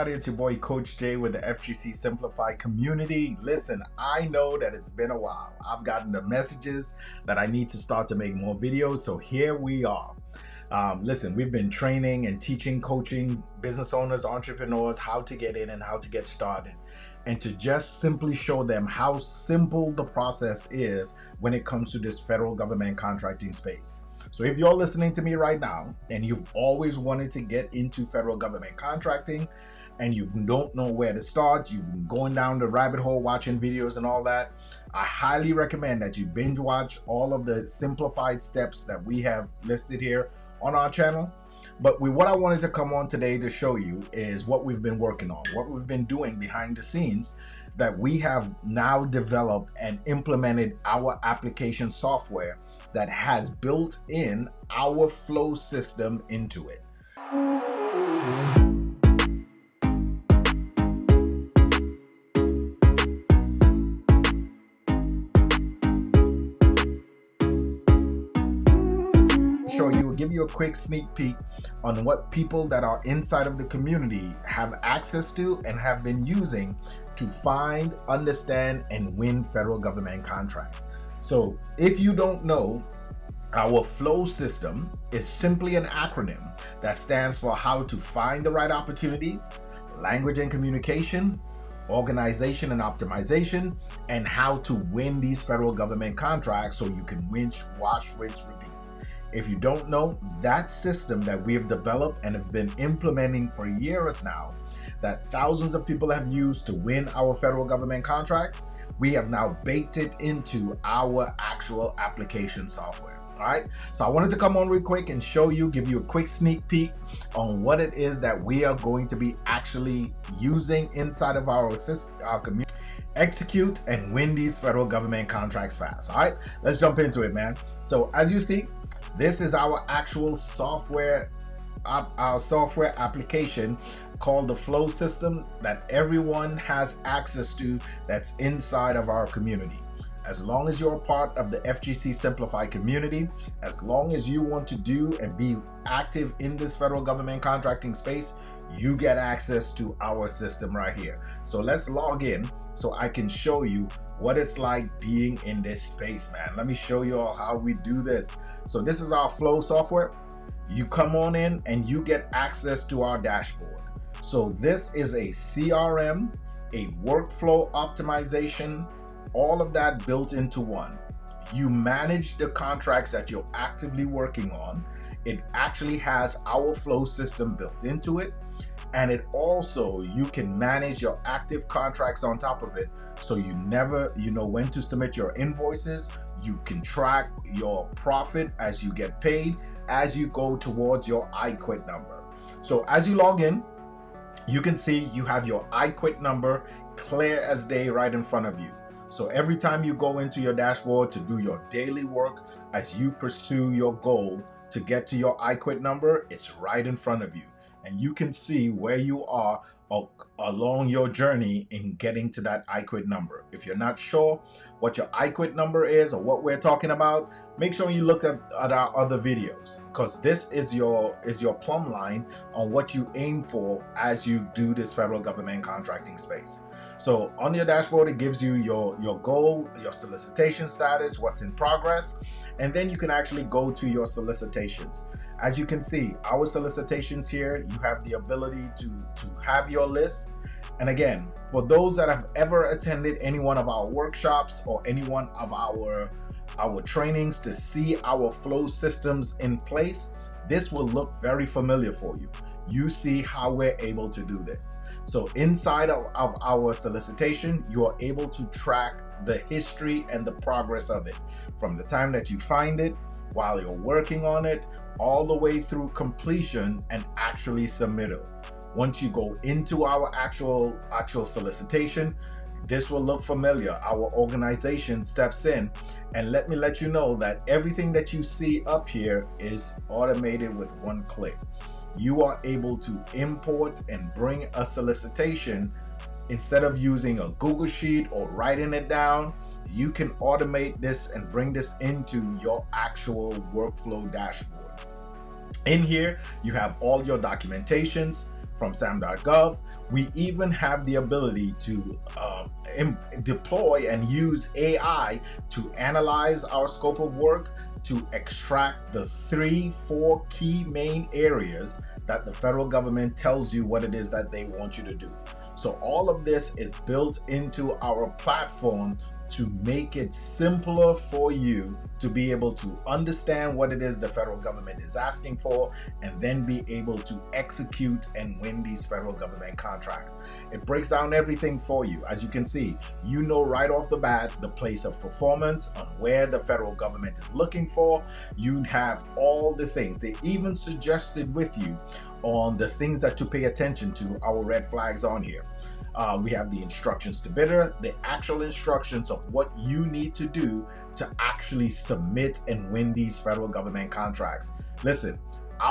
It's your boy Coach Jay with the FGC Simplified community. Listen, I know that it's been a while. I've gotten the messages that I need to start to make more videos, so here we are. Listen, we've been training and teaching, coaching business owners, entrepreneurs how to get in and how to get started, and to just simply show them how simple the process is when it comes to this federal government contracting space. So if you're listening to me right now and you've always wanted to get into federal government contracting and you don't know where to start, you've been going down the rabbit hole watching videos and all that, I highly recommend that you binge watch all of the simplified steps that we have listed here on our channel. But what I wanted to come on today to show you is what we've been working on, what we've been doing behind the scenes, that we have now developed and implemented our application software that has built in our F.L.O.W system into it. Give you a quick sneak peek on what people that are inside of the community have access to and have been using to find, understand, and win federal government contracts. So if you don't know, our F.L.O.W system is simply an acronym that stands for how to find the right opportunities, language and communication, organization and optimization, and how to win these federal government contracts so you can winch, wash, rinse, repeat. If you don't know, that system that we have developed and have been implementing for years now, that thousands of people have used to win our federal government contracts, we have now baked it into our actual application software. All right, so I wanted to come on real quick and show you, give you a quick sneak peek on what it is that we are going to be actually using inside of our community, execute and win these federal government contracts fast. All right, let's jump into it, man. So as you see, this is our actual software, our software application called the F.L.O.W system that everyone has access to, that's inside of our community. As long as you're a part of the FGC Simplified community, as long as you want to do and be active in this federal government contracting space, you get access to our system right here. So let's log in so I can show you what it's like being in this space, man. Let me show you all how we do this. So this is our F.L.O.W software. You come on in and you get access to our dashboard. So this is a CRM, a workflow optimization, all of that built into one. You manage the contracts that you're actively working on. It actually has our F.L.O.W system built into it. And it also, you can manage your active contracts on top of it. So you know when to submit your invoices. You can track your profit as you get paid, as you go towards your I quit number. So as you log in, you can see you have your I quit number clear as day right in front of you. So every time you go into your dashboard to do your daily work, as you pursue your goal to get to your I quit number, it's right in front of you. And you can see where you are along your journey in getting to that I quit number. If you're not sure what your I quit number is or what we're talking about, make sure you look at our other videos, because this is your plumb line on what you aim for as you do this federal government contracting space. So on your dashboard, it gives you your goal, your solicitation status, what's in progress, and then you can actually go to your solicitations. As you can see, our solicitations here, you have the ability to have your list. And again, for those that have ever attended any one of our workshops or any one of our trainings to see our F.L.O.W systems in place, this will look very familiar for you. You see how we're able to do this. So inside of our solicitation, you are able to track the history and the progress of it from the time that you find it, while you're working on it, all the way through completion and actually submittal. Once you go into our actual solicitation, this will look familiar. Our organization steps in, and let me let you know that everything that you see up here is automated with one click. You are able to import and bring a solicitation. Instead of using a Google Sheet or writing it down, you can automate this and bring this into your actual workflow dashboard. In here, you have all your documentations from SAM.gov. We even have the ability to deploy and use AI to analyze our scope of work, to extract the 3-4 key main areas that the federal government tells you what it is that they want you to do. So all of this is built into our platform to make it simpler for you to be able to understand what it is the federal government is asking for, and then be able to execute and win these federal government contracts. It breaks down everything for you. As you can see, you know right off the bat the place of performance on where the federal government is looking for. You have all the things. They even suggested with you on the things that to pay attention to, our red flags on here. We have the instructions to bidder, the actual instructions of what you need to do to actually submit and win these federal government contracts. Listen,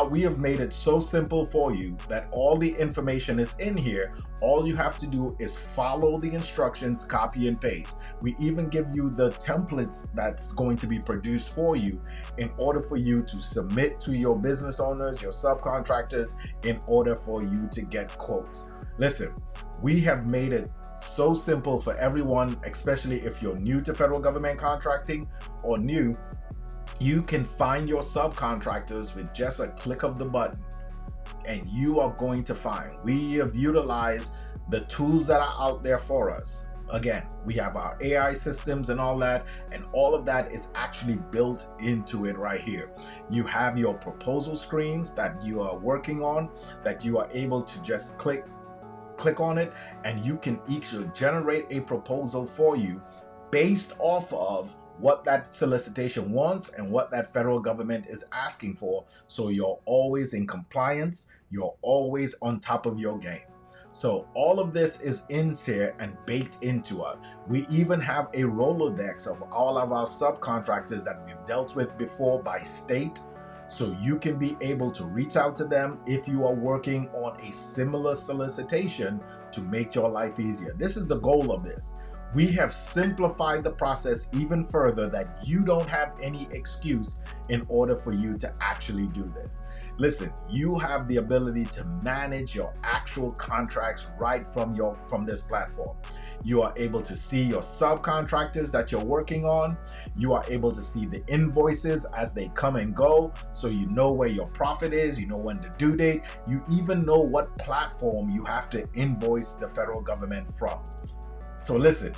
we have made it so simple for you that all the information is in here. All you have to do is follow the instructions, copy and paste. We even give you the templates that's going to be produced for you in order for you to submit to your business owners, your subcontractors, in order for you to get quotes. Listen, we have made it so simple for everyone, especially if you're new to federal government contracting or new. You can find your subcontractors with just a click of the button, and you are going to find. We have utilized the tools that are out there for us. Again, we have our AI systems and all that, and all of that is actually built into it right here. You have your proposal screens that you are working on, that you are able to just click on it, and you can actually generate a proposal for you based off of what that solicitation wants and what that federal government is asking for. So you're always in compliance, you're always on top of your game. So all of this is in here and baked into it. We even have a Rolodex of all of our subcontractors that we've dealt with before by state. So you can be able to reach out to them if you are working on a similar solicitation to make your life easier. This is the goal of this. We have simplified the process even further, that you don't have any excuse in order for you to actually do this. Listen, you have the ability to manage your actual contracts right from this platform. You are able to see your subcontractors that you're working on. You are able to see the invoices as they come and go, so you know where your profit is, you know when the due date, you even know what platform you have to invoice the federal government from. So listen,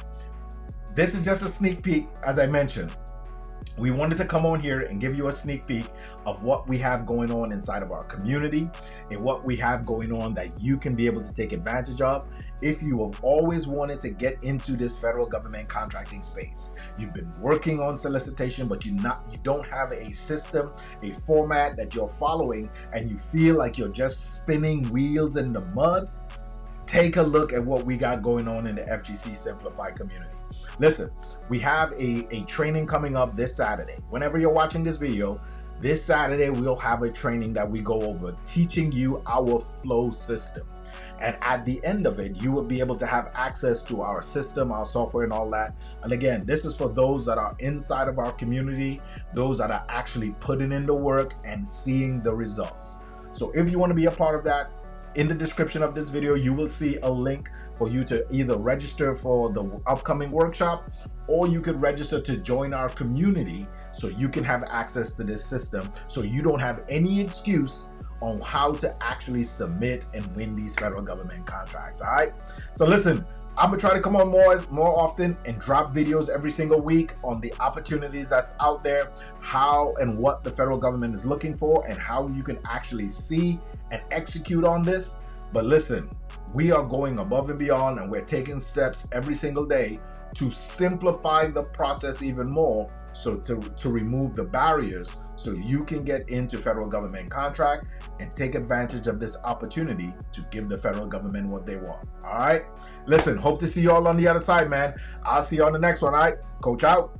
this is just a sneak peek. As I mentioned, we wanted to come on here and give you a sneak peek of what we have going on inside of our community and what we have going on that you can be able to take advantage of. If you have always wanted to get into this federal government contracting space, you've been working on solicitation, but you don't have a system, a format that you're following, and you feel like you're just spinning wheels in the mud, take a look at what we got going on in the FGC Simplified community. Listen, we have a training coming up this Saturday. Whenever you're watching this video, this Saturday we'll have a training that we go over, teaching you our F.L.O.W system. And at the end of it, you will be able to have access to our system, our software and all that. And again, this is for those that are inside of our community, those that are actually putting in the work and seeing the results. So if you want to be a part of that, in the description of this video, you will see a link for you to either register for the upcoming workshop, or you could register to join our community so you can have access to this system, so you don't have any excuse on how to actually submit and win these federal government contracts. All right, so listen, I'm gonna try to come on more often and drop videos every single week on the opportunities that's out there, how and what the federal government is looking for, and how you can actually see and execute on this. But listen, we are going above and beyond, and we're taking steps every single day to simplify the process even more, so to remove the barriers so you can get into federal government contract and take advantage of this opportunity to give the federal government what they want. All right, listen, hope to see you all on the other side, man. I'll see you on the next one. All right, coach out.